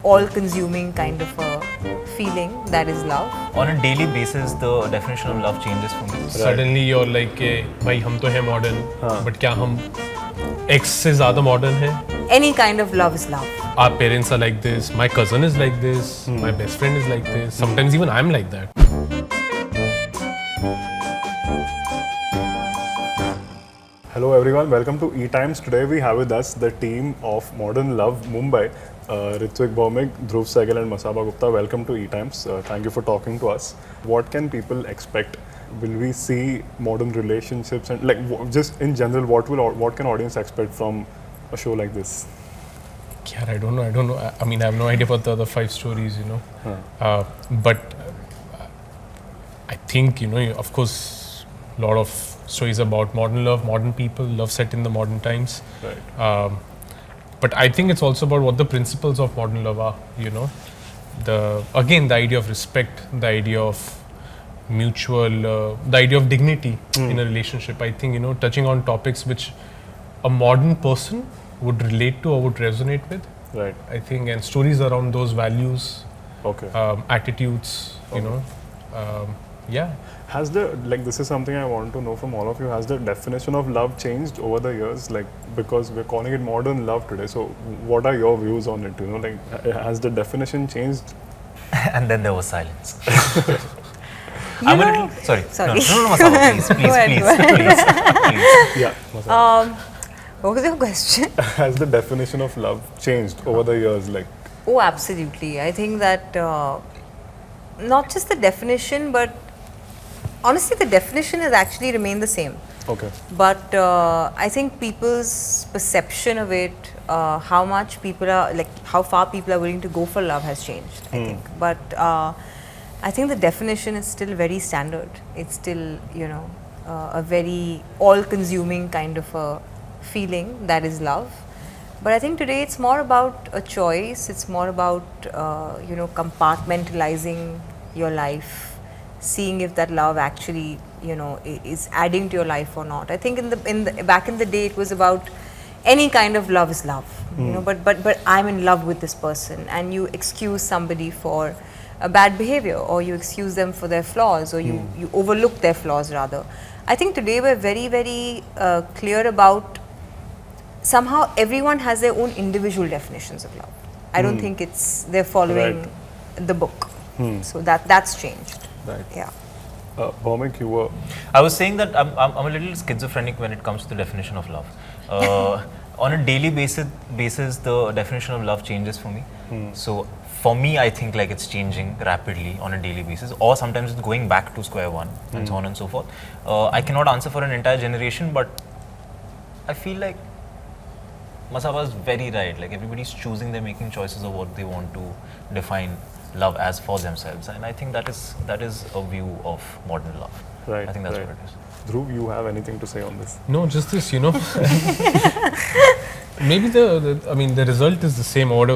all-consuming kind of a feeling that is love. On a daily basis, the definition of love changes for me. Suddenly you're like, भाई हम तो हैं modern, but क्या हम X से ज़्यादा modern हैं? Any kind of love is love. Our parents are like this. My cousin is like this. My best friend is like this. Sometimes even I'm like that. Hello everyone, welcome to ETimes. Today we have with us the team of Modern Love Mumbai, Ritwik Bhowmik, Dhruv Sehgal and Masaba Gupta. Welcome to ETimes. Thank you for talking to us. What can people expect? Will we see modern relationships and just in general, what can audience expect from a show like this? Yeah, I don't know. I mean, I have no idea about the other 5 stories, you know. But I think, you know, of course, a lot of stories about modern love, modern people, love set in the modern times. Right. But I think it's also about what the principles of modern love are, you know. The idea of respect, the idea of mutual, the idea of dignity in a relationship. I think, you know, touching on topics which a modern person would relate to or would resonate with. Right. I think, and stories around those values, attitudes, you know. Yeah. Has this is something I want to know from all of you, has the definition of love changed over the years? Because we're calling it modern love today. So what are your views on it? You know, has the definition changed? And then there was silence. Sorry. No, Masaba, please. Yeah. Masaba. What was your question? Has the definition of love changed over the years? Oh, absolutely. I think that not just the definition, but honestly, the definition has actually remained the same. Okay. But I think people's perception of it, how much people are, how far people are willing to go for love has changed, I think. But I think the definition is still very standard. It's still, you know, a very all-consuming kind of a feeling that is love. But I think today it's more about a choice. It's more about, you know, compartmentalizing your life, seeing if that love actually, you know, is adding to your life or not. I think back in the day, it was about any kind of love is love, you know. But I'm in love with this person, and you excuse somebody for a bad behavior, or you excuse them for their flaws, or you overlook their flaws rather. I think today we're very, very clear about somehow everyone has their own individual definitions of love. I don't think they're following the book. So that's changed. Right. Yeah. Bhowmik, you were... I was saying that I'm a little schizophrenic when it comes to the definition of love. On a daily basis, the definition of love changes for me. So for me, I think it's changing rapidly on a daily basis, or sometimes it's going back to square one and so on and so forth. I cannot answer for an entire generation, but I feel like Masaba is very right. Everybody's choosing, they're making choices of what they want to define love as for themselves, and I think that is a view of modern love. Right. I think that's what it is. Dhruv, you have anything to say on this? No, just this, you know. Maybe the result is the same, or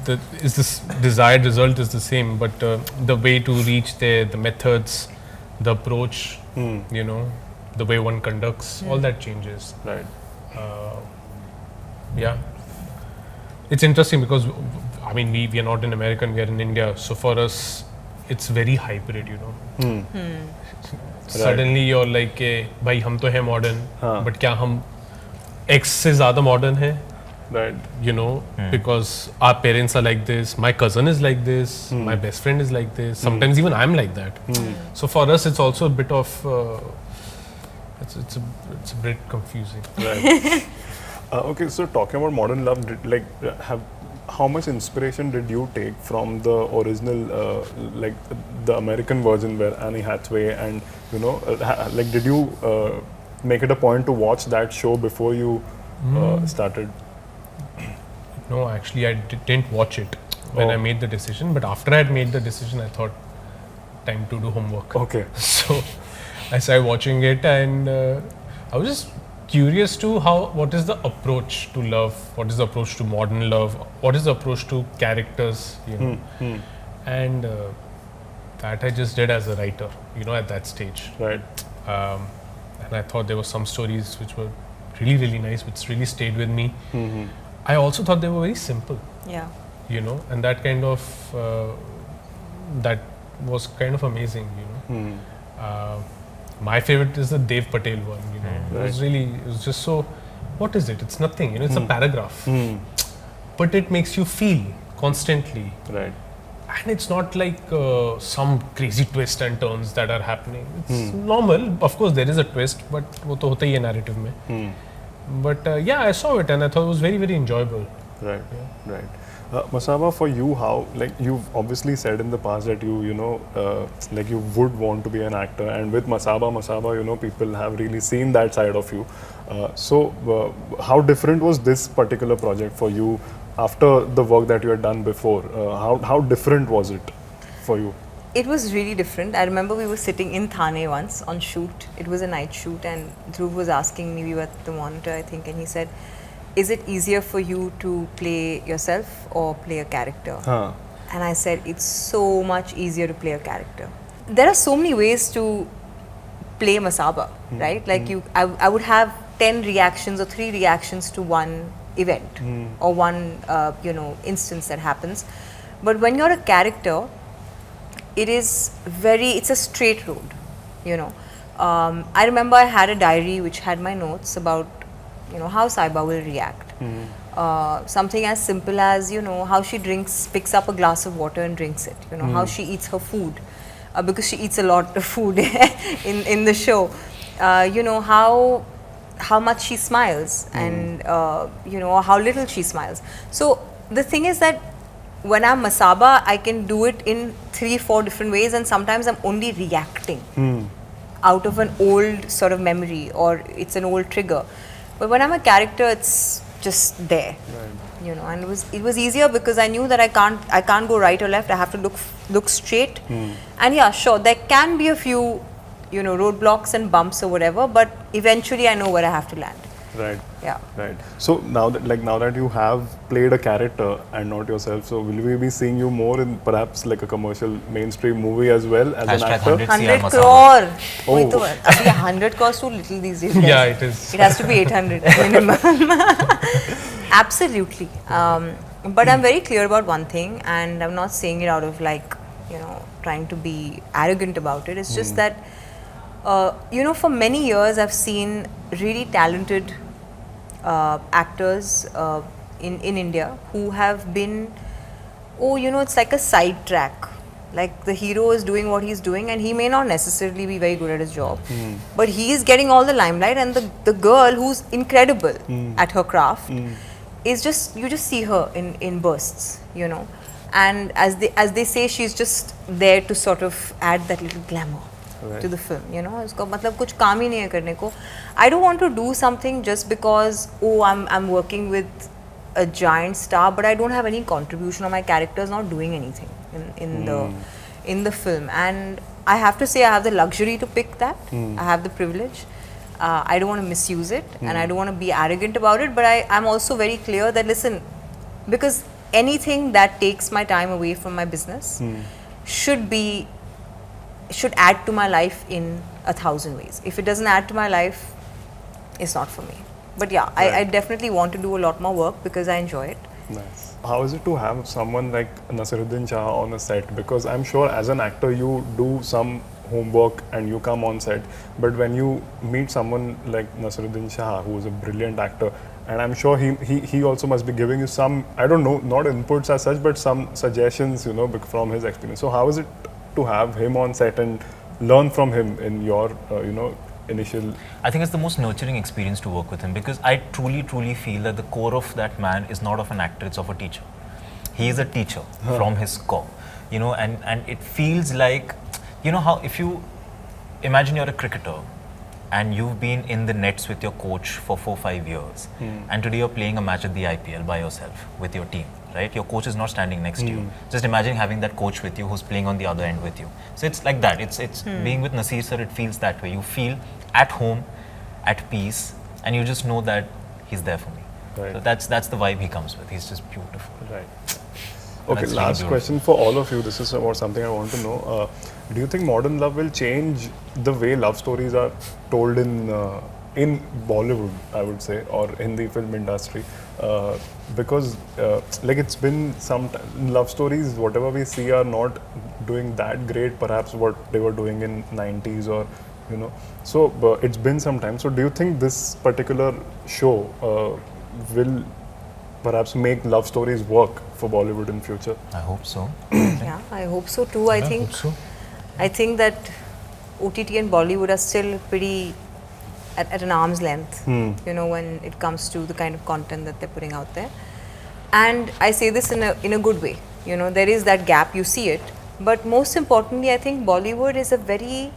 this desired result is the same, but the way to reach there, the methods, the approach, you know, the way one conducts, all that changes. Right. Yeah. It's interesting because, I mean, we are not in America, we are in India, so for us, it's very hybrid, you know. Suddenly you're like, भाई हम तो हैं modern, but क्या हम X से ज़्यादा modern हैं? Right. You know, because our parents are like this, my cousin is like this, my best friend is like this, sometimes even I'm like that. So for us, it's also a bit of, it's a bit confusing. Right. Okay, so talking about modern love, how much inspiration did you take from the original, the American version where Annie Hathaway and, you know, did you make it a point to watch that show before you started? No, actually, I didn't watch it when I made the decision, but after I had made the decision, I thought, time to do homework. Okay. So I started watching it, and I was just curious to what is the approach to love, what is the approach to modern love, what is the approach to characters, you know. And that I just did as a writer, you know, at that stage. Right. And I thought there were some stories which were really, really nice, which really stayed with me. I also thought they were very simple. Yeah. you know, and that kind of that was kind of amazing, you know. My favorite is the Dev Patel one, you know. It was just so, what is it? It's nothing, you know, it's a paragraph. But it makes you feel constantly. Right. And it's not like some crazy twist and turns that are happening. It's normal. Of course, there is a twist, but वो तो होता ही है narrative में. But yeah, I saw it and I thought it was very, very enjoyable. Right. Right. Masaba, for you, how, like, you've obviously said in the past that you know, like you would want to be an actor, and with Masaba, you know, people have really seen that side of you. So, how different was this particular project for you after the work that you had done before? How different was it for you? It was really different. I remember we were sitting in Thane once on shoot. It was a night shoot, and Dhruv was asking me, we were at the monitor, I think, and he said, is it easier for you to play yourself or play a character? And I said, it's so much easier to play a character. There are so many ways to play Masaba, right? Like I would have 10 reactions or 3 reactions to one event or one you know, instance that happens. But when you're a character, it's a straight road, you know. I remember I had a diary which had my notes about, you know, how Saiba will react. Something as simple as, you know, how she picks up a glass of water and drinks it. You know, how she eats her food, because she eats a lot of food in the show. You know, how much she smiles and, you know, how little she smiles. So the thing is that when I'm Masaba, I can do it in 3-4 different ways, and sometimes I'm only reacting out of an old sort of memory, or it's an old trigger. But when I'm a character, it's just there, you know. And it was easier because I knew that I can't go right or left. I have to look straight. And yeah, sure, there can be a few, you know, roadblocks and bumps or whatever, but eventually I know where I have to land. Right. Yeah. Right. So now that you have played a character and not yourself, so will we be seeing you more in perhaps like a commercial mainstream movie as well as an actor? 100 crore. Oh. 100 crore too little these days. Yeah, it is. It has to be 800 minimum. Absolutely. But I'm very clear about one thing, and I'm not saying it out of like, you know, trying to be arrogant about it. It's just that, you know, for many years I've seen really talented actors in India who have been, you know, it's like a side track. Like the hero is doing what he's doing and he may not necessarily be very good at his job, but he is getting all the limelight, and the girl who's incredible at her craft is just, you just see her in bursts, you know, and as they say, she's just there to sort of add that little glamour to the film, you know. उसका मतलब कुछ काम ही नहीं है करने को. I don't want to do something just because I'm working with a giant star, but I don't have any contribution, or my character is not doing anything in the film. And I have to say, I have the luxury to pick that. I have the privilege. I don't want to misuse it, and I don't want to be arrogant about it. But I'm also very clear that, listen, because anything that takes my time away from my business should add to my life in 1,000 ways. If it doesn't add to my life, it's not for me. But yeah, I definitely want to do a lot more work because I enjoy it. Nice. How is it to have someone like Naseeruddin on a set? Because I'm sure as an actor you do some homework and you come on set, but when you meet someone like Naseeruddin, who is a brilliant actor, and I'm sure he also must be giving you some, I don't know, not inputs as such, but some suggestions, you know, from his experience. So how is it to have him on set and learn from him in your, you know, initial? I think it's the most nurturing experience to work with him, because I truly feel that the core of that man is not of an actor, it's of a teacher. He is a teacher from his core, you know, and it feels like, you know how if you imagine you're a cricketer and you've been in the nets with your coach for 4-5 years, and today you're playing a match at the IPL by yourself with your team, right? Your coach is not standing next to you. Just imagine having that coach with you who's playing on the other end with you. So it's like that. It's being with Naseer sir, it feels that way. You feel at home, at peace, and you just know that he's there for me. Right. So that's the vibe he comes with. He's just beautiful. Right. Okay, That's last really question for all of you. This is about something I want to know. Do you think modern love will change the way love stories are told in in Bollywood, I would say, or in the film industry, because like it's been some love stories, whatever we see are not doing that great, perhaps what they were doing in 90s or, you know. So it's been some time. So do you think this particular show will perhaps make love stories work for Bollywood in future? I hope so. Yeah, I hope so too. I think so. I think that OTT and Bollywood are still pretty at an arm's length, you know, when it comes to the kind of content that they're putting out there. And I say this in a good way. You know, there is that gap, you see it. But most importantly, I think Bollywood is a very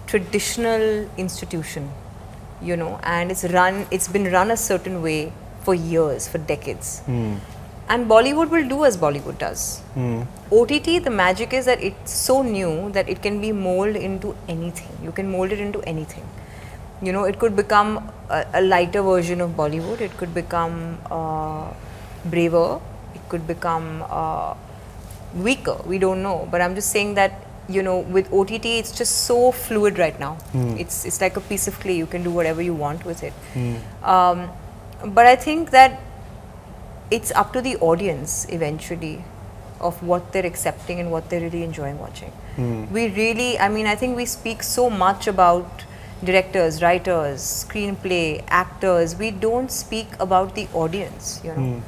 traditional institution, you know, and it's been run a certain way for years, for decades. And Bollywood will do as Bollywood does. OTT, the magic is that it's so new that it can be molded into anything. You can mold it into anything. You know, it could become a lighter version of Bollywood. It could become braver. It could become weaker. We don't know. But I'm just saying that, you know, with OTT, it's just so fluid right now. It's like a piece of clay. You can do whatever you want with it. But I think that it's up to the audience eventually of what they're accepting and what they're really enjoying watching. We really, I mean, I think we speak so much about directors, writers, screenplay, actors. We don't speak about the audience, you know.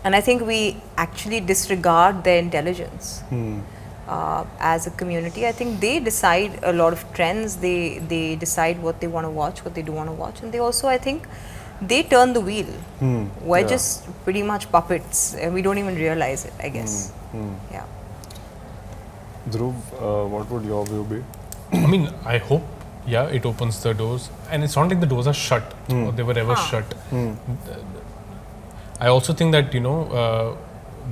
And I think we actually disregard their intelligence. As a community, I think they decide a lot of trends. They decide what they want to watch, what they do want to watch, and they also, I think, they turn the wheel. We're just pretty much puppets, and we don't even realize it, I guess. Yeah. Dhruv, what would your view be? I mean, I hope, yeah, it opens the doors. And it's not like the doors are shut or they were ever shut. I also think that, you know,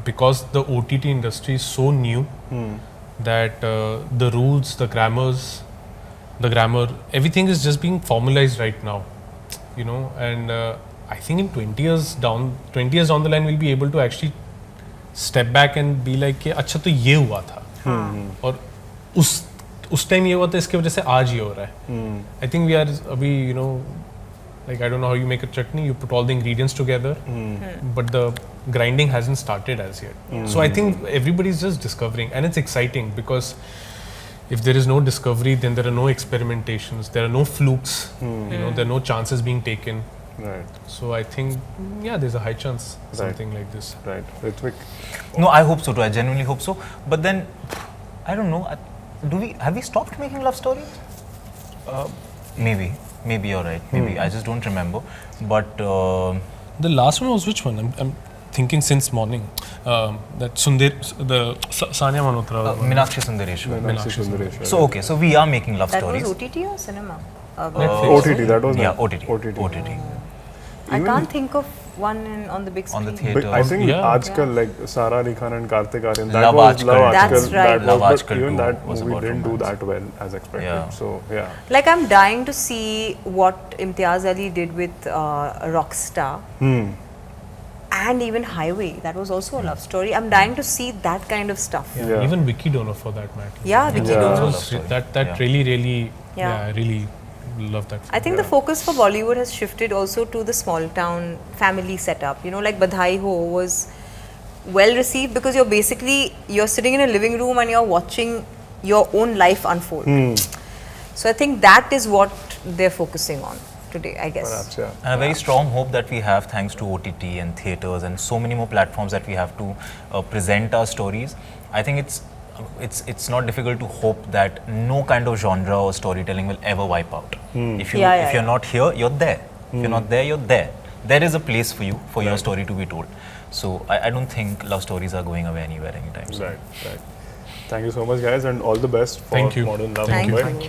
because the OTT industry is so new, that the rules, the grammar, everything is just being formalized right now, you know. And I think in 20 years down the line, we'll be able to actually step back and be like, अच्छा तो ये हुआ था और उस time ये हुआ था, इसके वजह से आज ये हो रहा है. I think we are अभी, you know, like I don't know how you make a chutney. You put all the ingredients together, but the grinding hasn't started as yet. So I think everybody's just discovering, and it's exciting because if there is no discovery, then there are no experimentations, there are no flukes, you know, there are no chances being taken. Right. So I think, yeah, there's a high chance something like this. Right. Ritwik? No, I hope so too. I genuinely hope so. But then, I don't know. Have we stopped making love stories? Maybe you're right. Maybe I just don't remember. But The last one was which one? I'm thinking since morning. That the Sanya Malhotra. Meenakshi Sundareshwar. Meenakshi Sundareshwar. So okay, so we are making love That stories. was OTT or cinema? OTT, that was Yeah, not- OTT. I can't think of one on the big screen. On the theatre. But I think Yeah. Aajkal, like Sara Ali Khan and Kartik Aaryan, that Love was Aajkal. Love Aajkal. That's right. That Love was, Aajkal but even too that was movie about didn't do romance. that well as expected. Yeah. So yeah. Like, I'm dying to see what Imtiaz Ali did with Rockstar. And even Highway, that was also a love story. I'm dying to see that kind of stuff. Yeah. Even Vicky Dono for that matter. Yeah, Vicky Yeah. Dono. That was Yeah. really, Yeah. I really love that. I think the focus for Bollywood has shifted also to the small town family setup. You know, like Badhai Ho was well received because you're sitting in a living room and you're watching your own life unfold. So I think that is what they're focusing on today, I guess. Perhaps, yeah. And a very strong hope that we have, thanks to OTT and theatres and so many more platforms that we have to present our stories. I think it's not difficult to hope that no kind of genre or storytelling will ever wipe out. If you're not here, you're there. If you're not there, you're there. There is a place for you, for your story to be told. So I don't think love stories are going away anywhere anytime soon. Right. Thank you so much, guys, and all the best for Thank you. Modern Love Thank you. Mumbai. Thank you.